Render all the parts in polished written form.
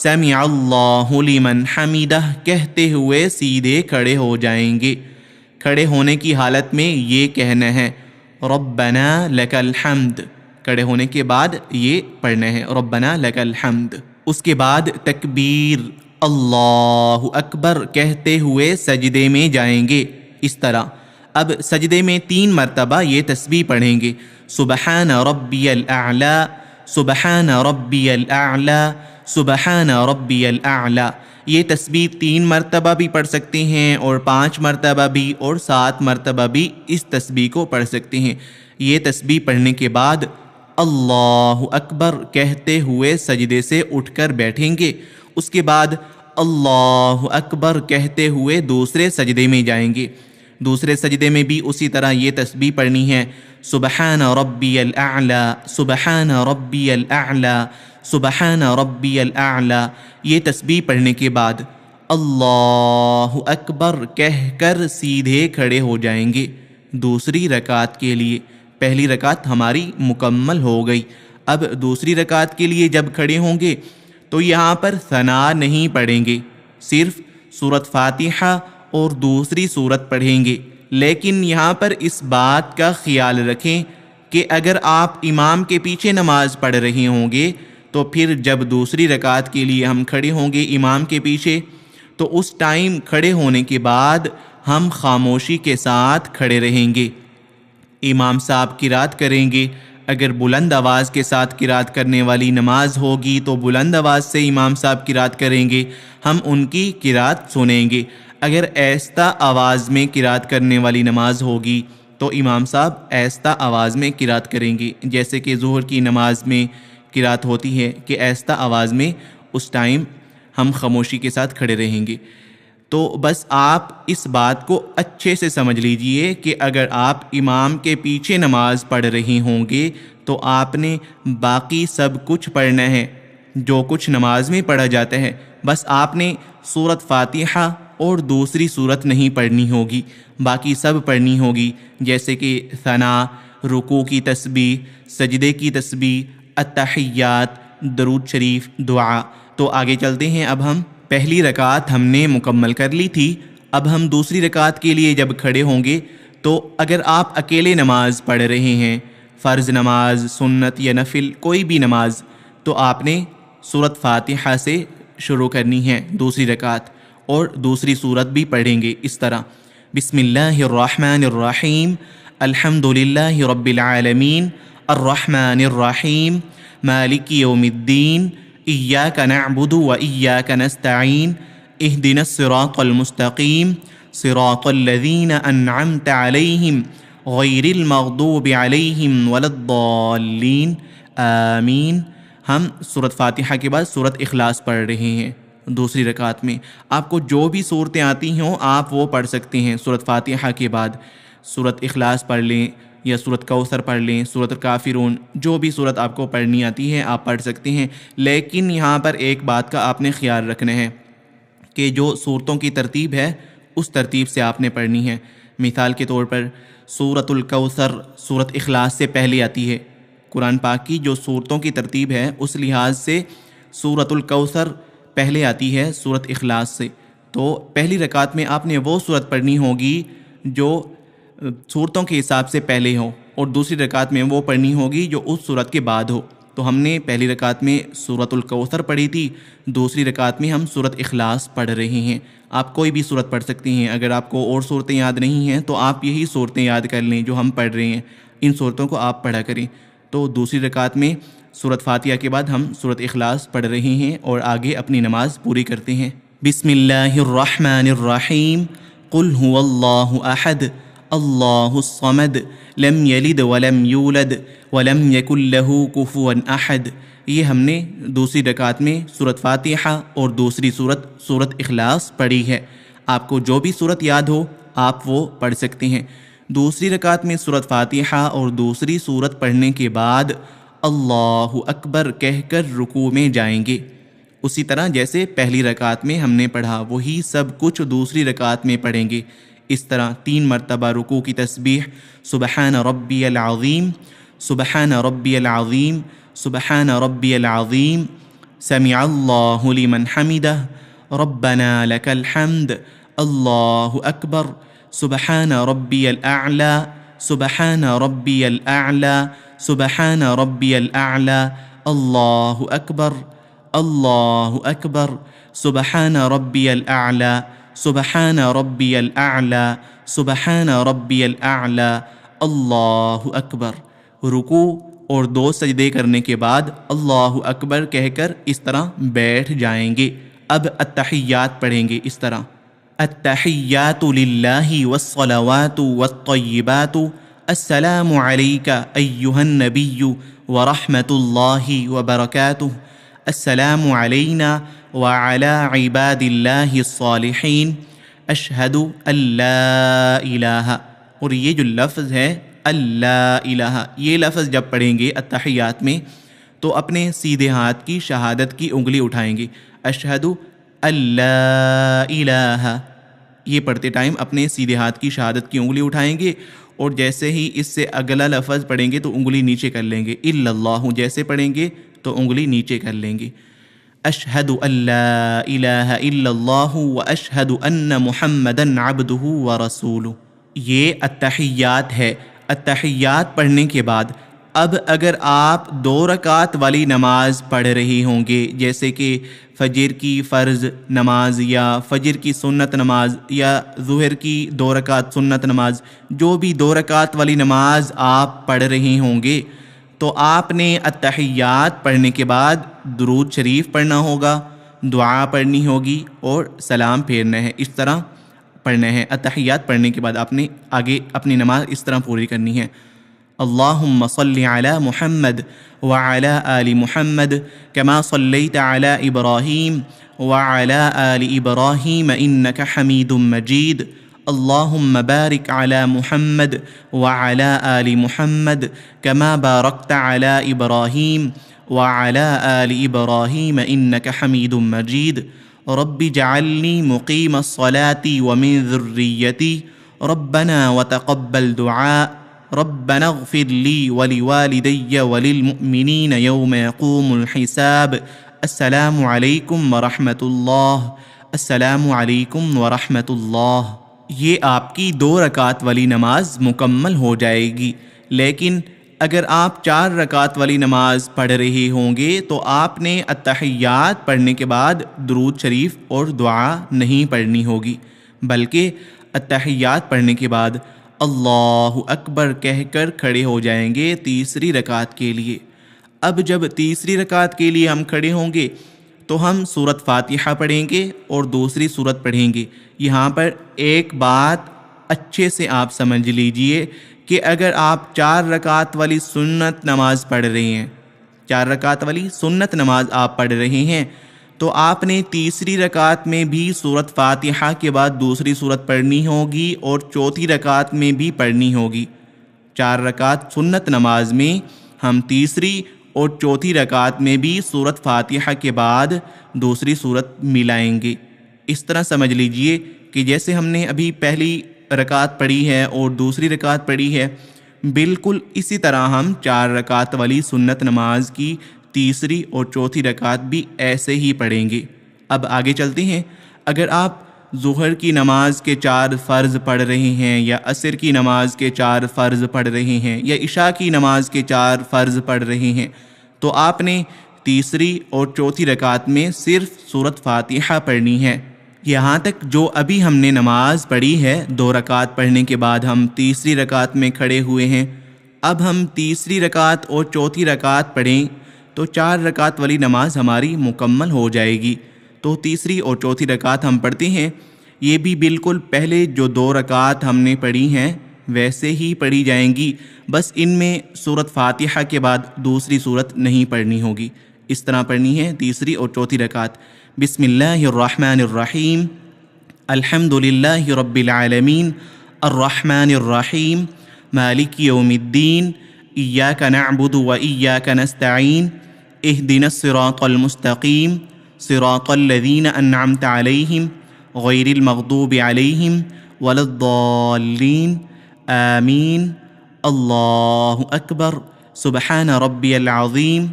سمع اللہ لمن حمیدہ کہتے ہوئے سیدھے کھڑے ہو جائیں گے۔ کھڑے ہونے کی حالت میں یہ کہنا ہے ربنا لک الحمد، کھڑے ہونے کے بعد یہ پڑھنا ہے ربنا لک الحمد۔ اس کے بعد تکبیر اللہ اکبر کہتے ہوئے سجدے میں جائیں گے اس طرح۔ اب سجدے میں 3 مرتبہ یہ تسبیح پڑھیں گے سبحان ربی الاعلی، سبحان ربی الاعلی، سبحان ربی الاعلی۔ یہ تسبیح 3 مرتبہ بھی پڑھ سکتے ہیں اور 5 مرتبہ بھی اور 7 مرتبہ بھی اس تسبیح کو پڑھ سکتے ہیں۔ یہ تسبیح پڑھنے کے بعد اللہ اکبر کہتے ہوئے سجدے سے اٹھ کر بیٹھیں گے۔ اس کے بعد اللہ اکبر کہتے ہوئے دوسرے سجدے میں جائیں گے۔ دوسرے سجدے میں بھی اسی طرح یہ تسبیح پڑھنی ہے سبحان ربی الاعلی، سبحان ربی الاعلی، سبحان ربی الاعلی۔ یہ تسبیح پڑھنے کے بعد اللہ اکبر کہہ کر سیدھے کھڑے ہو جائیں گے دوسری رکعت کے لیے۔ پہلی رکعت ہماری مکمل ہو گئی۔ اب دوسری رکعت کے لیے جب کھڑے ہوں گے تو یہاں پر ثنا نہیں پڑھیں گے، صرف سورۃ فاتحہ اور دوسری سورت پڑھیں گے۔ لیکن یہاں پر اس بات کا خیال رکھیں کہ اگر آپ امام کے پیچھے نماز پڑھ رہے ہوں گے تو پھر جب دوسری رکعت کے لیے ہم کھڑے ہوں گے امام کے پیچھے تو اس ٹائم کھڑے ہونے کے بعد ہم خاموشی کے ساتھ کھڑے رہیں گے۔ امام صاحب قرات کریں گے، اگر بلند آواز کے ساتھ قرات کرنے والی نماز ہوگی تو بلند آواز سے امام صاحب قرات کریں گے، ہم ان کی قرات سنیں گے۔ اگر آہستہ آواز میں قرات کرنے والی نماز ہوگی تو امام صاحب آہستہ آواز میں قرات کریں گے، جیسے کہ ظہر کی نماز میں قرات ہوتی ہے کہ آہستہ آواز میں، اس ٹائم ہم خاموشی کے ساتھ کھڑے رہیں گے۔ تو بس آپ اس بات کو اچھے سے سمجھ لیجئے کہ اگر آپ امام کے پیچھے نماز پڑھ رہے ہوں گے تو آپ نے باقی سب کچھ پڑھنا ہے جو کچھ نماز میں پڑھا جاتا ہے، بس آپ نے سورۃ فاتحہ اور دوسری سورت نہیں پڑھنی ہوگی، باقی سب پڑھنی ہوگی، جیسے کہ ثنا، رکوع کی تسبیح، سجدے کی تسبیح، التحیات، درود شریف، دعا۔ تو آگے چلتے ہیں۔ اب ہم پہلی رکعت ہم نے مکمل کر لی تھی، اب ہم دوسری رکعت کے لیے جب کھڑے ہوں گے تو اگر آپ اکیلے نماز پڑھ رہے ہیں، فرض نماز، سنت یا نفل کوئی بھی نماز، تو آپ نے سورۃ فاتحہ سے شروع کرنی ہے دوسری رکعت، اور دوسری سورت بھی پڑھیں گے اس طرح بسم اللہ الرحمن الرحیم، الحمد للہ رب العالمین، الرحمن الرحیم، مالک یوم الدین، ایاک نعبد و ایاک نستعین، اہدنا الصراط المستقیم، صراط الذین انعمت علیہم غیر المغضوب علیہم ولا الضالین، آمین۔ ہم سورۃ فاتحہ کے بعد سورۃ اخلاص پڑھ رہے ہیں دوسری رکعت میں۔ آپ کو جو بھی صورتیں آتی ہوں آپ وہ پڑھ سکتے ہیں سورۃ فاتحہ کے بعد، سورۃ اخلاص پڑھ لیں یا سورۃ کوثر پڑھ لیں، سورۃ الکافرون، جو بھی سورت آپ کو پڑھنی آتی ہے آپ پڑھ سکتے ہیں۔ لیکن یہاں پر ایک بات کا آپ نے خیال رکھنا ہے کہ جو صورتوں کی ترتیب ہے اس ترتیب سے آپ نے پڑھنی ہے۔ مثال کے طور پر سورۃ الکوثر سورۃ اخلاص سے پہلے آتی ہے۔ قرآن پاک کی جو صورتوں کی ترتیب ہے اس لحاظ سے سورۃ الکوثر پہلے آتی ہے سورۃ اخلاص سے، تو پہلی رکعت میں آپ نے وہ سورت پڑھنی ہوگی جو صورتوں کے حساب سے پہلے ہو، اور دوسری رکعت میں وہ پڑھنی ہوگی جو اس سورت کے بعد ہو۔ تو ہم نے پہلی رکعت میں سورۃ الکوثر پڑھی تھی، دوسری رکعت میں ہم سورۃ اخلاص پڑھ رہے ہیں۔ آپ کوئی بھی سورت پڑھ سکتے ہیں، اگر آپ کو اور صورتیں یاد نہیں ہیں تو آپ یہی صورتیں یاد کر لیں جو ہم پڑھ رہے ہیں، ان صورتوں کو آپ پڑھا کریں۔ تو دوسری رکعت میں سورۃ فاتحہ کے بعد ہم سورۃ اخلاص پڑھ رہے ہیں اور آگے اپنی نماز پوری کرتے ہیں۔ بسم اللہ الرحمن الرحیم، قل هو اللہ احد اللہ الصمد لم یلد ولم یولد ولم یکن لہ کفوا احد۔ یہ ہم نے دوسری رکعت میں سورۃ فاتحہ اور دوسری سورۃ اخلاص پڑھی ہے۔ آپ کو جو بھی سورت یاد ہو آپ وہ پڑھ سکتے ہیں۔ دوسری رکعت میں سورۃ فاتحہ اور دوسری سورت پڑھنے کے بعد اللہ اکبر کہہ کر رکوع میں جائیں گے، اسی طرح جیسے پہلی رکعت میں ہم نے پڑھا وہی سب کچھ دوسری رکعت میں پڑھیں گے۔ اس طرح 3 مرتبہ رکوع کی تسبیح سبحان ربی العظیم، سبحان ربی العظیم، سبحان ربی العظیم، سمع اللہ لمن حمدہ ربنا لک الحمد اللہ اکبر سبحان ربی الاعلی سبحان ربی الاعلی سبحان ربی الاعلی اللہ اکبر سبحان ربی الاعلی سبحان ربی الاعلی سبحان ربی الاعلی اللہ اکبر۔ رکوع اور 2 سجدے کرنے کے بعد اللہ اکبر کہہ کر اس طرح بیٹھ جائیں گے۔ اب التحیات پڑھیں گے اس طرح: التحیات للہ والصلوات والطیبات السلام علیک ایہا النبی ورحمۃ اللہ وبرکاتہ السلام علینا وعلی عباد اللہ الصالحین اشہد ان لا الہ۔ اور یہ جو لفظ ہے اللہ الہ، یہ لفظ جب پڑھیں گے التحیات میں تو اپنے سیدھے ہاتھ کی شہادت کی انگلی اٹھائیں گے، اشہد ان لا الہ، یہ پڑھتے ٹائم اپنے سیدھے ہاتھ کی شہادت کی انگلی اٹھائیں گے، اور جیسے ہی اس سے اگلا لفظ پڑھیں گے تو انگلی نیچے کر لیں گے، الا اللہ جیسے پڑھیں گے تو انگلی نیچے کر لیں گے، اشہد ان لا الہ الا اللہ واشہد ان محمدا عبدہ ورسولہ۔ یہ التحیات ہے۔ التحیات پڑھنے کے بعد اب اگر آپ 2 رکعت والی نماز پڑھ رہے ہوں گے، جیسے کہ فجر کی فرض نماز یا فجر کی سنت نماز یا ظہر کی 2 رکعت سنت نماز، جو بھی 2 رکعت والی نماز آپ پڑھ رہے ہوں گے، تو آپ نے التحیات پڑھنے کے بعد درود شریف پڑھنا ہوگا، دعا پڑھنی ہوگی اور سلام پھیرنا ہے۔ اس طرح پڑھنا ہے۔ التحیات پڑھنے کے بعد آپ نے آگے اپنی نماز اس طرح پوری کرنی ہے: اللہم صلی علی محمد وعلی آل محمد کما صلیت علی ابراہیم وعلی آل ابراہیم انک حمید مجید، اللہم بارک علی محمد وعلی آل محمد کما بارکت علی ابراہیم وعلی آل ابراہیم انک حمید مجید، رب جعلنی مقیم الصلاة ومن ذریتی ربنا وتقبل دعاء ربنا اغفر لی ولوالدی وللمؤمنین یوم یقوم الحساب السلام علیکم ورحمۃ اللہ، السلام علیکم ورحمۃ اللہ۔ یہ آپ کی 2 رکعت والی نماز مکمل ہو جائے گی۔ لیکن اگر آپ 4 رکعت والی نماز پڑھ رہے ہوں گے تو آپ نے التحیات پڑھنے کے بعد درود شریف اور دعا نہیں پڑھنی ہوگی، بلکہ التحیات پڑھنے کے بعد اللہ اکبر کہہ کر کھڑے ہو جائیں گے تیسری رکعت کے لیے۔ اب جب تیسری رکعت کے لیے ہم کھڑے ہوں گے تو ہم سورۃ فاتحہ پڑھیں گے اور دوسری سورت پڑھیں گے۔ یہاں پر ایک بات اچھے سے آپ سمجھ لیجئے کہ اگر آپ 4 رکعت والی سنت نماز پڑھ رہے ہیں، 4 رکعت والی سنت نماز آپ پڑھ رہے ہیں، تو آپ نے تیسری رکعت میں بھی سورۃ فاتحہ کے بعد دوسری سورت پڑھنی ہوگی اور چوتھی رکعت میں بھی پڑھنی ہوگی۔ 4 رکعت سنت نماز میں ہم تیسری اور چوتھی رکعت میں بھی سورۃ فاتحہ کے بعد دوسری سورت ملائیں گے۔ اس طرح سمجھ لیجئے کہ جیسے ہم نے ابھی پہلی رکعت پڑھی ہے اور دوسری رکعت پڑھی ہے، بالکل اسی طرح ہم 4 رکعت والی سنت نماز کی تیسری اور چوتھی رکعت بھی ایسے ہی پڑھیں گے۔ اب آگے چلتے ہیں۔ اگر آپ ظہر کی نماز کے 4 فرض پڑھ رہے ہیں یا عصر کی نماز کے 4 فرض پڑھ رہے ہیں یا عشاء کی نماز کے 4 فرض پڑھ رہے ہیں، تو آپ نے تیسری اور چوتھی رکعت میں صرف سورۃ فاتحہ پڑھنی ہے۔ یہاں تک جو ابھی ہم نے نماز پڑھی ہے 2 رکعت پڑھنے کے بعد ہم تیسری رکعت میں کھڑے ہوئے ہیں، اب ہم تیسری رکعت اور چوتھی رکعت پڑھیں تو 4 رکعت والی نماز ہماری مکمل ہو جائے گی۔ تو تیسری اور چوتھی رکعت ہم پڑھتے ہیں، یہ بھی بالکل پہلے جو 2 رکعت ہم نے پڑھی ہیں ویسے ہی پڑھی جائیں گی، بس ان میں سورۃ فاتحہ کے بعد دوسری سورت نہیں پڑھنی ہوگی۔ اس طرح پڑھنی ہے تیسری اور چوتھی رکعت: بسم اللہ الرحمن الرحیم، الحمد للہ رب العالمین، الرحمن الرحیم، مالک یوم الدین، ایاک نعبد و ایاک نستعین، اہدنا الصراط المستقیم، صراط الذین انعمت علیہم غیر المغضوب علیہم ولا الضالین، آمین۔ اللہ اکبر، سبحان ربی العظیم،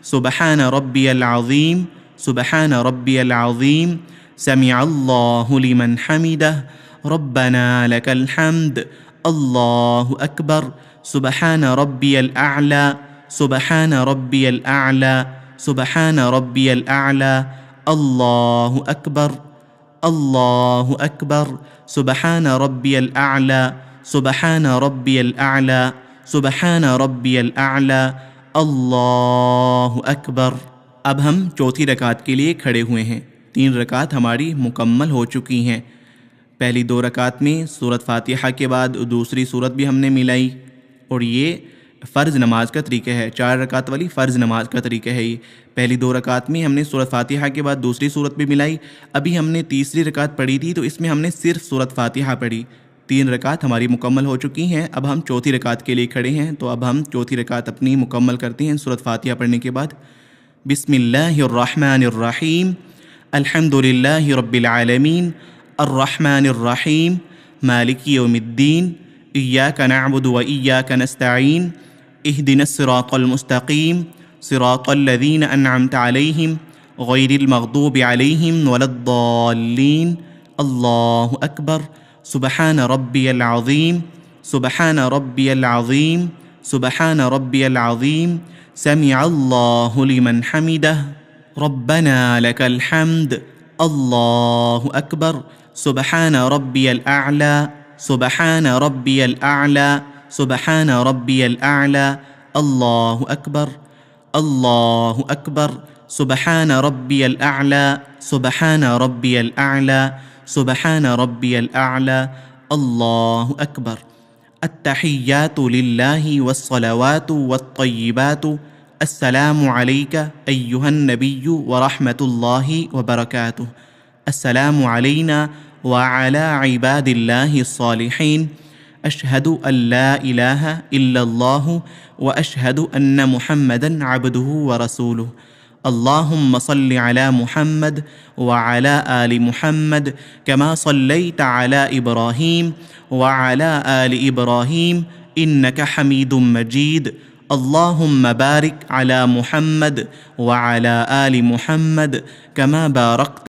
سبحان ربی العظیم، سبحان ربی العظیم سمع اللہ لمن حمدہ ربنا لک الحمد اللہ اکبر سبحان ربی الاعلی سبحان ربی الاعلی سبحان ربی الاعلی اللہ اکبر اللہ اکبر سبحان ربی الاعلی سبحان ربی الاعلی سبحان ربی الاعلی اللہ اکبر۔ اب ہم چوتھی رکعت کے لیے کھڑے ہوئے ہیں۔ 3 رکعت ہماری مکمل ہو چکی ہیں۔ پہلی 2 رکعت میں سورۃ فاتحہ کے بعد دوسری سورت بھی ہم نے ملائی، اور یہ فرض نماز کا طریقہ ہے، 4 رکعت والی فرض نماز کا طریقہ ہے یہ۔ پہلی 2 رکعت میں ہم نے سورۃ فاتحہ کے بعد دوسری سورت بھی ملائی۔ ابھی ہم نے تیسری رکعت پڑھی تھی تو اس میں ہم نے صرف سورۃ فاتحہ پڑھی۔ 3 رکعت ہماری مکمل ہو چکی ہیں۔ اب ہم چوتھی رکعت کے لیے کھڑے ہیں، تو اب ہم چوتھی رکعت اپنی مکمل کرتے ہیں سورۃ فاتحہ پڑھنے کے بعد۔ بسم اللہ الرحمن الرحیم الحمد للہ رب العالمین الرحمن الرحیم مالک یوم الدین ایاک نعبد و ایاک نستعین اہدنا الصراط المستقیم صراط الذین انعمت علیہم غیر المغضوب علیہم ولا الضالین اللہ اکبر سبحان ربی العظیم سبحان ربی العظیم سبحان ربی العظیم سمع اللہ لمن حمدہ ربنا لک الحمد اللہ اکبر سبحان ربی الاعلی سبحان ربی الاعلی سبحان ربی الاعلی اللہ اکبر اللہ اکبر سبحان ربی الاعلی سبحان ربی الاعلی سبحان ربی الاعلی اللہ اکبر۔ التحیات للہ والصلوات والطیبات السلام علیک ایہا النبی ورحمۃ اللہ وبرکاتہ السلام علینا وعلی عباد اللہ الصالحین اشہد ان لا الہ الا اللہ واشہد ان محمدا عبدہ ورسولہ اللہم صل علی محمد وعلی آل محمد کما صلیت علی ابراہیم وعلی آل ابراہیم انک حمید مجید اللہم بارک علی محمد وعلی آل محمد کما بارکت